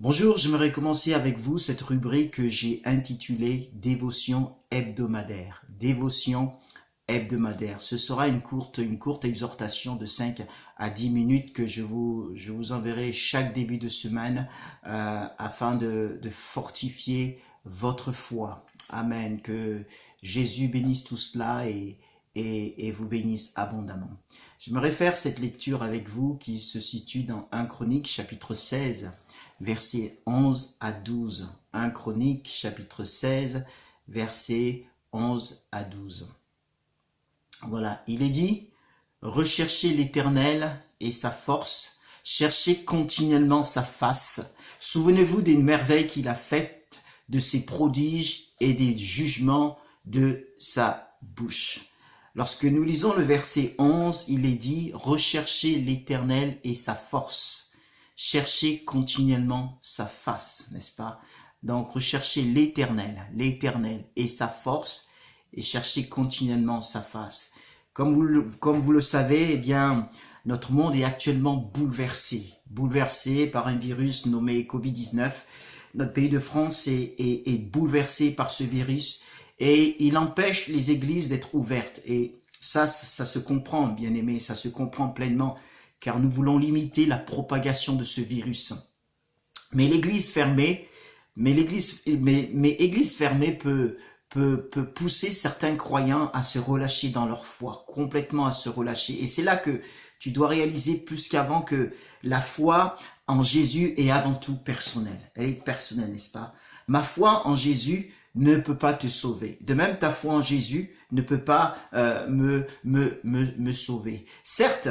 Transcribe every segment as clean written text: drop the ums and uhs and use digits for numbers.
Bonjour, j'aimerais commencer avec vous cette rubrique que j'ai intitulée Dévotion hebdomadaire. Dévotion hebdomadaire. Ce sera une courte exhortation de 5 à 10 minutes que je vous enverrai chaque début de semaine afin de fortifier votre foi. Amen. Que Jésus bénisse tout cela et vous bénisse abondamment. J'aimerais faire cette lecture avec vous qui se situe dans 1 Chronique chapitre 16. Versets 11 à 12. 1 Chronique, chapitre 16, versets 11 à 12. Voilà, il est dit, recherchez l'Éternel et sa force, cherchez continuellement sa face. Souvenez-vous des merveilles qu'il a faites, de ses prodiges et des jugements de sa bouche. Lorsque nous lisons le verset 11, il est dit, recherchez l'Éternel et sa force. Cherchez continuellement sa face, n'est-ce pas? Donc, recherchez l'Éternel et sa force, et cherchez continuellement sa face. Comme vous le savez, eh bien, notre monde est actuellement bouleversé par un virus nommé Covid-19. Notre pays de France est bouleversé par ce virus, et il empêche les églises d'être ouvertes. Et ça se comprend, bien aimé, ça se comprend pleinement, car nous voulons limiter la propagation de ce virus. Mais l'église fermée, peut pousser certains croyants à se relâcher dans leur foi, complètement à se relâcher. Et c'est là que tu dois réaliser plus qu'avant que la foi en Jésus est avant tout personnelle. Elle est personnelle, n'est-ce pas? Ma foi en Jésus ne peut pas te sauver. De même, ta foi en Jésus ne peut pas me sauver. Certes,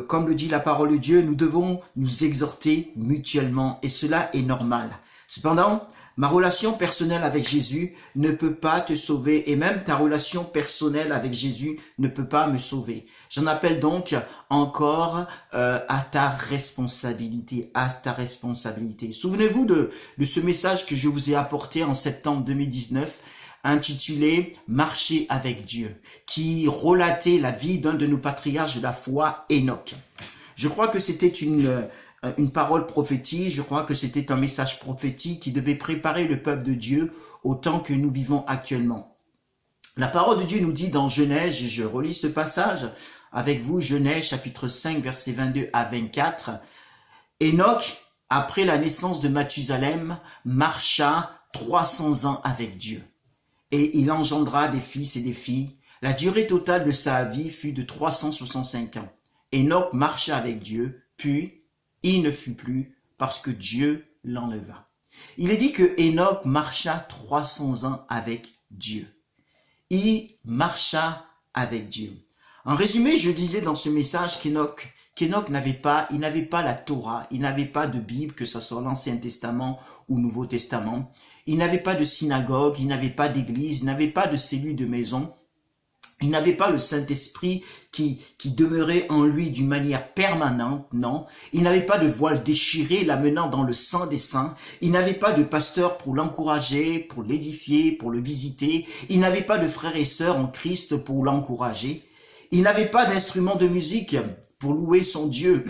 comme le dit la parole de Dieu, nous devons nous exhorter mutuellement et cela est normal. Cependant, ma relation personnelle avec Jésus ne peut pas te sauver et même ta relation personnelle avec Jésus ne peut pas me sauver. J'en appelle donc encore à ta responsabilité, Souvenez-vous de ce message que je vous ai apporté en septembre 2019, intitulé « Marcher avec Dieu », qui relatait la vie d'un de nos patriarches de la foi, Enoch. Je crois que c'était une parole prophétique, je crois que c'était un message prophétique qui devait préparer le peuple de Dieu au temps que nous vivons actuellement. La parole de Dieu nous dit dans Genèse, je relis ce passage avec vous, Genèse chapitre 5, versets 22 à 24. Enoch, après la naissance de Mathusalem, marcha 300 ans avec Dieu. Et il engendra des fils et des filles. La durée totale de sa vie fut de 365 ans. Enoch marcha avec Dieu, puis il ne fut plus parce que Dieu l'enleva. Il est dit que Enoch marcha 300 ans avec Dieu. Il marcha avec Dieu. En résumé, je disais dans ce message qu'Enoch n'avait pas la Torah, il n'avait pas de Bible, que ce soit l'Ancien Testament ou Nouveau Testament. Il n'avait pas de synagogue, il n'avait pas d'église, il n'avait pas de cellule de maison. Il n'avait pas le Saint-Esprit qui demeurait en lui d'une manière permanente, non. Il n'avait pas de voile déchiré l'amenant dans le sang des saints. Il n'avait pas de pasteur pour l'encourager, pour l'édifier, pour le visiter. Il n'avait pas de frères et sœurs en Christ pour l'encourager. Il n'avait pas d'instrument de musique pour louer son Dieu.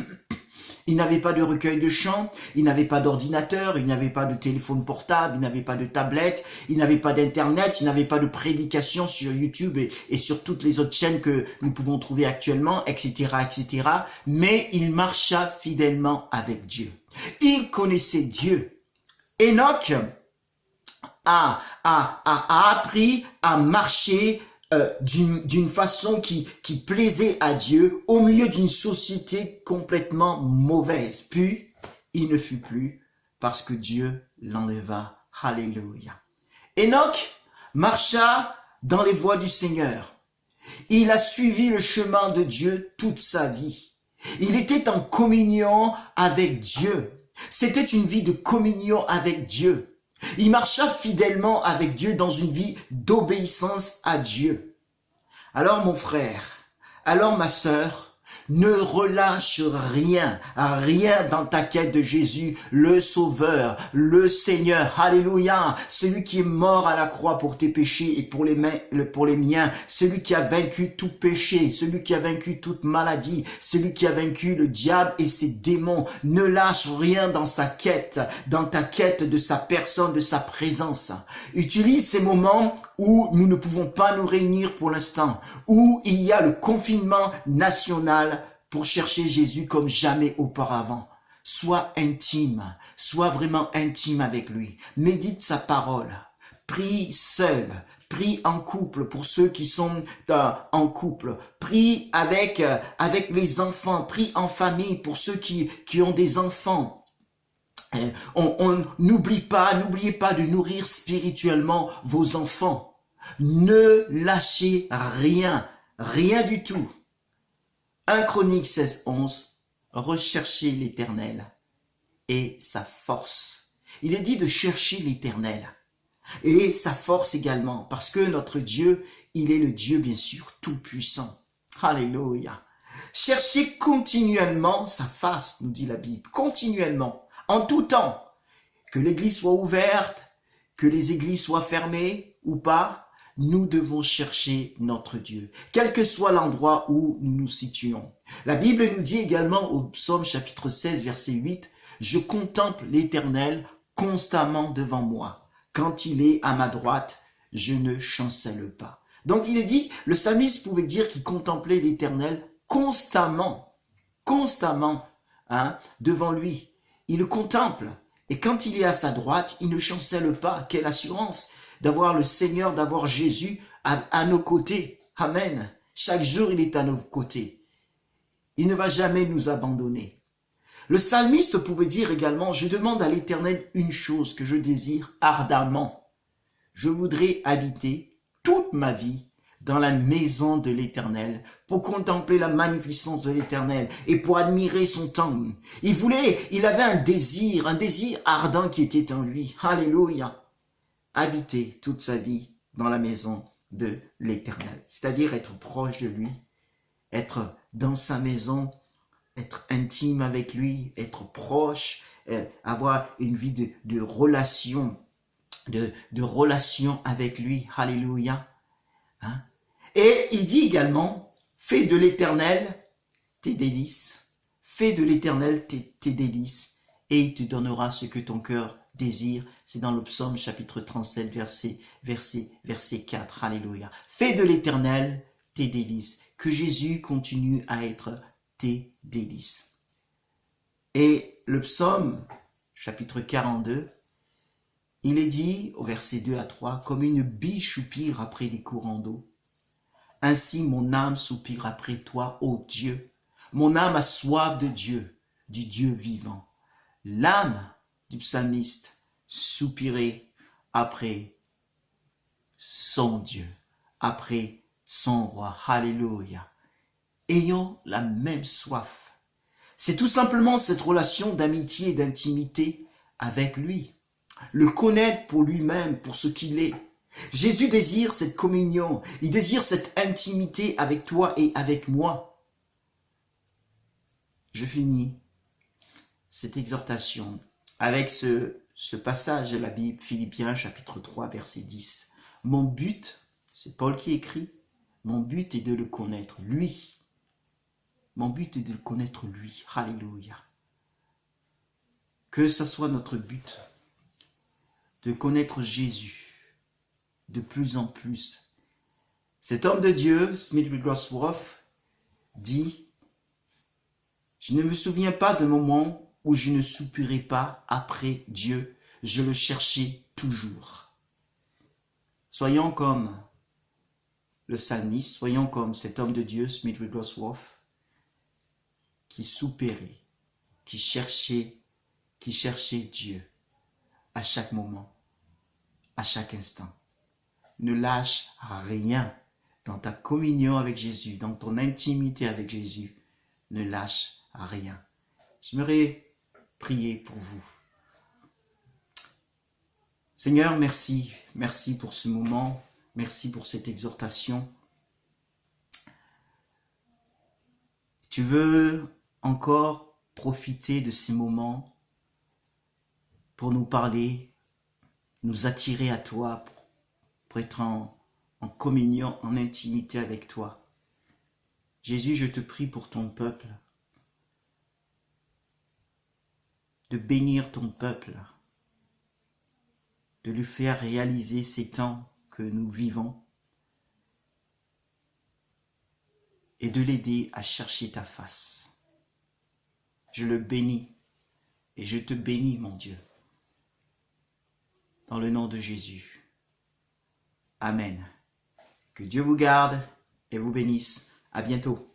Il n'avait pas de recueil de chants, il n'avait pas d'ordinateur, il n'avait pas de téléphone portable, il n'avait pas de tablette, il n'avait pas d'internet, il n'avait pas de prédication sur YouTube et sur toutes les autres chaînes que nous pouvons trouver actuellement, etc., etc. Mais il marcha fidèlement avec Dieu. Il connaissait Dieu. Enoch a appris à marcher d'une façon qui plaisait à Dieu au milieu d'une société complètement mauvaise. Puis, il ne fut plus parce que Dieu l'enleva. Alléluia. Enoch marcha dans les voies du Seigneur. Il a suivi le chemin de Dieu toute sa vie. Il était en communion avec Dieu. C'était une vie de communion avec Dieu. Il marcha fidèlement avec Dieu dans une vie d'obéissance à Dieu. Alors mon frère, alors ma sœur, Ne relâche rien, rien dans ta quête de Jésus, le Sauveur, le Seigneur, alléluia, celui qui est mort à la croix pour tes péchés et pour les miens, celui qui a vaincu tout péché, celui qui a vaincu toute maladie, celui qui a vaincu le diable et ses démons. Ne lâche rien dans sa quête, dans ta quête de sa personne, de sa présence. Utilise ces moments où nous ne pouvons pas nous réunir pour l'instant, où il y a le confinement national, pour chercher Jésus comme jamais auparavant. Sois intime, sois vraiment intime avec lui. Médite sa parole. Prie seul, prie en couple pour ceux qui sont en couple. Prie avec les enfants, prie en famille pour ceux qui ont des enfants. N'oubliez pas de nourrir spirituellement vos enfants. Ne lâchez rien, rien du tout. 1 Chronique 16, 11, recherchez l'Éternel et sa force. Il est dit de chercher l'Éternel et sa force également, parce que notre Dieu, il est le Dieu bien sûr tout-puissant. Alléluia. Cherchez continuellement sa face, nous dit la Bible, continuellement, en tout temps. Que l'église soit ouverte, que les églises soient fermées ou pas, nous devons chercher notre Dieu, quel que soit l'endroit où nous nous situons. La Bible nous dit également au psaume chapitre 16, verset 8, « Je contemple l'Éternel constamment devant moi. Quand il est à ma droite, je ne chancelle pas. » Donc il est dit, le psalmiste pouvait dire qu'il contemplait l'Éternel constamment, devant lui. Il le contemple. Et quand il est à sa droite, il ne chancelle pas. Quelle assurance d'avoir le Seigneur, d'avoir Jésus à nos côtés. Amen. Chaque jour, il est à nos côtés. Il ne va jamais nous abandonner. Le psalmiste pouvait dire également, je demande à l'Éternel une chose que je désire ardemment. Je voudrais habiter toute ma vie dans la maison de l'Éternel, pour contempler la magnificence de l'Éternel et pour admirer son temple. Il avait un désir ardent qui était en lui. Alléluia. Habiter toute sa vie dans la maison de l'Éternel, c'est-à-dire être proche de lui, être dans sa maison, être intime avec lui, être proche, avoir une vie de relation, de relation avec lui. Alléluia. Hein? Et il dit également, fais de l'Éternel tes délices, fais de l'Éternel tes délices, et il te donnera ce que ton cœur désire. C'est dans le psaume chapitre 37, verset 4. Alléluia. Fais de l'Éternel tes délices, que Jésus continue à être tes délices. Et le psaume chapitre 42, il est dit au verset 2 à 3, comme une biche soupire après les courants d'eau. Ainsi mon âme soupire après toi, ô Dieu. Mon âme a soif de Dieu, du Dieu vivant. L'âme du psalmiste soupirait après son Dieu, après son roi. Alléluia. Ayons la même soif. C'est tout simplement cette relation d'amitié et d'intimité avec lui. Le connaître pour lui-même, pour ce qu'il est. Jésus désire cette communion, il désire cette intimité avec toi et avec moi. Je finis cette exhortation avec ce passage de la Bible, Philippiens chapitre 3, verset 10. Mon but, c'est Paul qui écrit, mon but est de le connaître, lui. Mon but est de le connaître, lui. Alléluia. Que ce soit notre but, de connaître Jésus de plus en plus. Cet homme de Dieu, Smith Wigglesworth, dit « Je ne me souviens pas de moment où je ne soupirais pas après Dieu, je le cherchais toujours. » Soyons comme le psalmiste, soyons comme cet homme de Dieu, Smith Wigglesworth, qui soupirait, qui cherchait Dieu à chaque moment, à chaque instant. Ne lâche rien dans ta communion avec Jésus, dans ton intimité avec Jésus. Ne lâche rien. J'aimerais prier pour vous. Seigneur, merci. Merci pour ce moment. Merci pour cette exhortation. Tu veux encore profiter de ces moments pour nous parler, nous attirer à toi, pour être en communion, en intimité avec toi. Jésus, je te prie pour ton peuple, de bénir ton peuple, de lui faire réaliser ces temps que nous vivons et de l'aider à chercher ta face. Je le bénis et je te bénis, mon Dieu, dans le nom de Jésus. Amen. Que Dieu vous garde et vous bénisse. À bientôt.